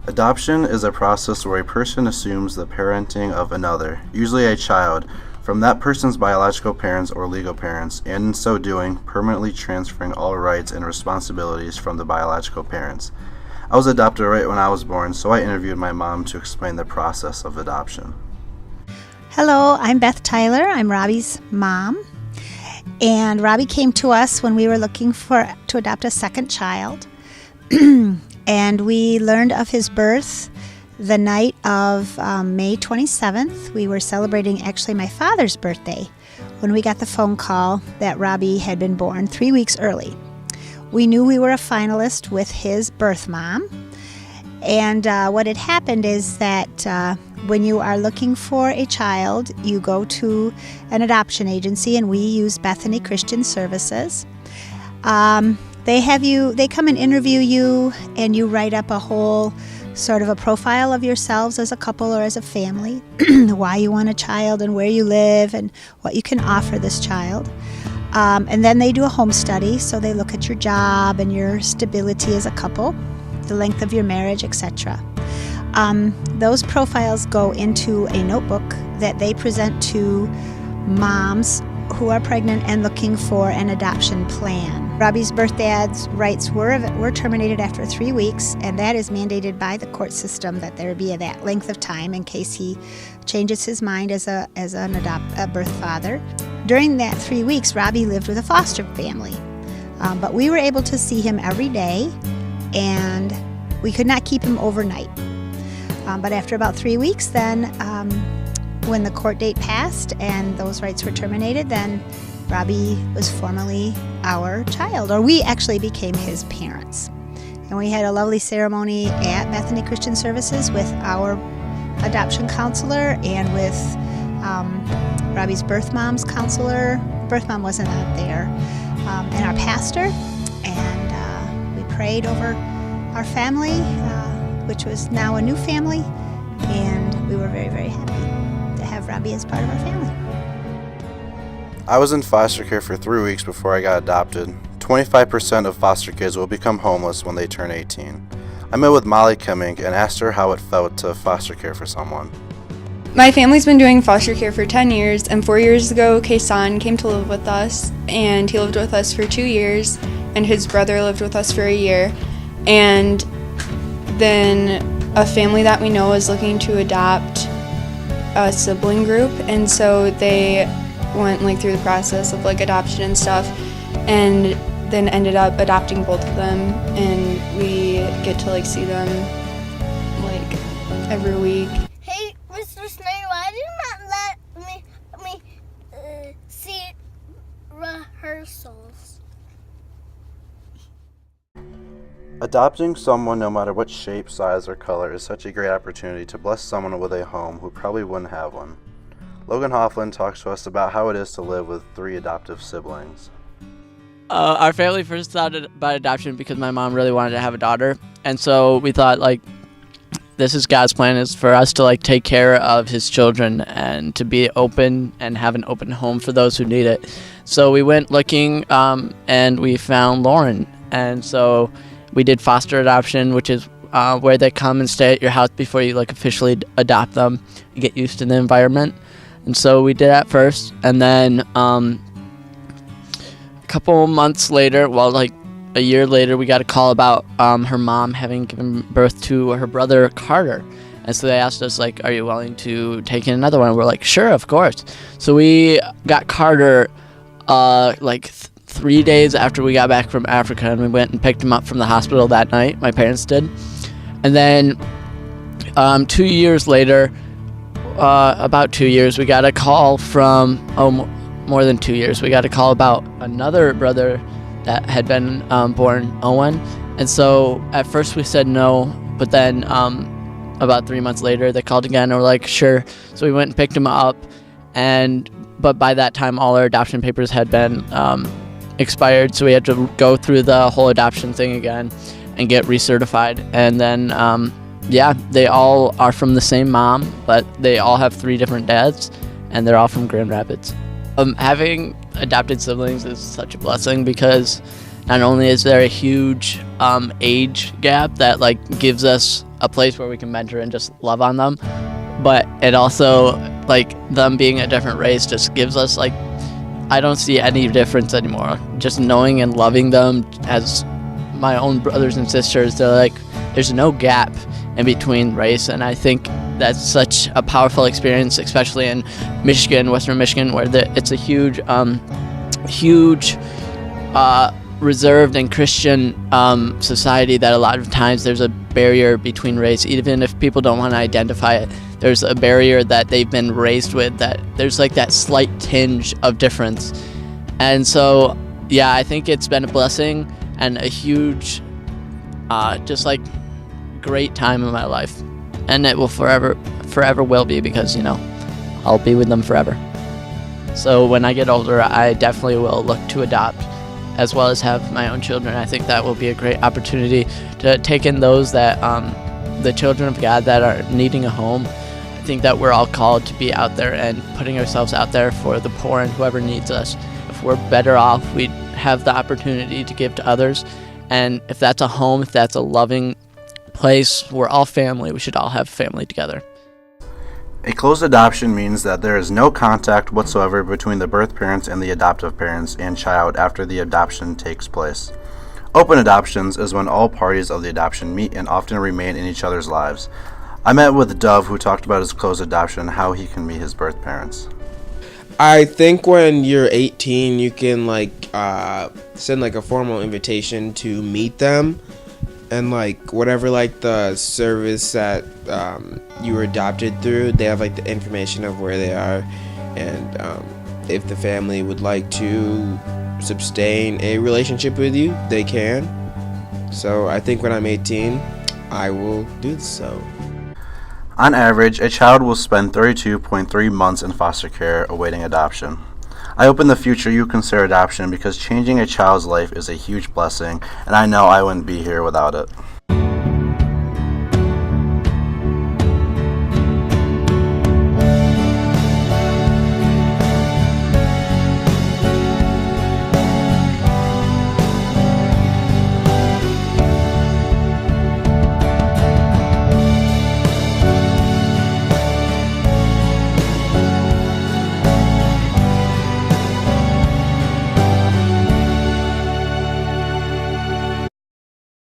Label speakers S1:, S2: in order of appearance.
S1: Adoption is a process where a person assumes the parenting of another, usually a child, from that person's biological parents or legal parents, and in so doing, permanently transferring all rights and responsibilities from the biological parents. I was adopted right when I was born, so I interviewed my mom to explain the process of adoption.
S2: Hello, I'm Beth Tyler. I'm Robbie's mom. And Robbie came to us when we were looking to adopt a second child. And we learned of his birth the night of May 27th. We were celebrating actually my father's birthday when we got the phone call that Robbie had been born 3 weeks early. We knew we were a finalist with his birth mom. And what had happened is that when you are looking for a child, you go to an adoption agency, and we use Bethany Christian Services. They come and interview you, and you write up a whole sort of a profile of yourselves as a couple or as a family, why you want a child and where you live and what you can offer this child. And then they do a home study, so they look at your job and your stability as a couple, the length of your marriage, etc. Those profiles go into a notebook that they present to moms who are pregnant and looking for an adoption plan. Robbie's birth dad's rights were terminated after 3 weeks, and that is mandated by the court system that there be that length of time in case he changes his mind as a birth father. During that 3 weeks, Robbie lived with a foster family, but we were able to see him every day, and we could not keep him overnight. But after about 3 weeks, then when the court date passed and those rights were terminated, then Robbie was formally our child, or we actually became his parents. And we had a lovely ceremony at Bethany Christian Services with our adoption counselor and with Robbie's birth mom's counselor. Birth mom wasn't out there, and our pastor. And we prayed over our family, which was now a new family, and we were very, very happy to have Robbie as part of our family.
S1: I was in foster care for 3 weeks before I got adopted. 25% of foster kids will become homeless when they turn 18. I met with Molly Kimming and asked her how it felt to foster care for someone.
S3: My family's been doing foster care for 10 years, and 4 years ago, Kaysan came to live with us, and he lived with us for 2 years, and his brother lived with us for a year. And then a family that we know is looking to adopt a sibling group, and so they went through the process of adoption and stuff, and then ended up adopting both of them, and we get to see them every week.
S4: Hey, Mr. Snyder, why did you not let me see rehearsals?
S1: Adopting someone, no matter what shape, size, or color, is such a great opportunity to bless someone with a home who probably wouldn't have one. Logan Hoffland talks to us about how it is to live with 3 adoptive siblings.
S5: Our family first thought about adoption because my mom really wanted to have a daughter, and so we thought this is God's plan, is for us to take care of his children and to be open and have an open home for those who need it. So we went looking, and we found Lauren, and so we did foster adoption, which is where they come and stay at your house before you officially adopt them and get used to the environment. And so we did that first, and then a couple months later, a year later, we got a call about her mom having given birth to her brother Carter. And so they asked us, are you willing to take in another one? We're like, sure, of course. So we got Carter 3 days after we got back from Africa, and we went and picked him up from the hospital that night. My parents did. And then 2 years later, about 2 years, we got a call from, more than 2 years, we got a call about another brother that had been born, Owen. And so at first we said no, but then about 3 months later they called again and we're like, sure. So we went and picked him up, but by that time all our adoption papers had been expired, so we had to go through the whole adoption thing again and get recertified. And then they all are from the same mom, but they all have 3 different dads, and they're all from Grand Rapids. Having adopted siblings is such a blessing because not only is there a huge age gap that like gives us a place where we can mentor and just love on them, but it also, like, them being a different race just gives us, like, I don't see any difference anymore. Just knowing and loving them as my own brothers and sisters, they're like, there's no gap in between race, and I think that's such a powerful experience, especially in Michigan, Western Michigan, where it's a huge reserved and Christian society, that a lot of times there's a barrier between race. Even if people don't want to identify it, there's a barrier that they've been raised with, that there's like that slight tinge of difference. And so, yeah, I think it's been a blessing and a huge, just like great time in my life. And it will forever will be, because, you know, I'll be with them forever. So when I get older, I definitely will look to adopt, as well as have my own children. I think that will be a great opportunity to take in those that, the children of God that are needing a home. I think that we're all called to be out there and putting ourselves out there for the poor and whoever needs us. If we're better off, we have the opportunity to give to others. And if that's a home, if that's a loving place, we're all family. We should all have family together.
S1: A closed adoption means that there is no contact whatsoever between the birth parents and the adoptive parents and child after the adoption takes place. Open adoptions is when all parties of the adoption meet and often remain in each other's lives. I met with Dove, who talked about his closed adoption and how he can meet his birth parents.
S6: I think when you're 18, you can send a formal invitation to meet them, and whatever the service that you were adopted through, they have the information of where they are, and if the family would like to sustain a relationship with you, they can. So I think when I'm 18, I will do so.
S1: On average, a child will spend 32.3 months in foster care awaiting adoption. I hope in the future you consider adoption, because changing a child's life is a huge blessing, and I know I wouldn't be here without it.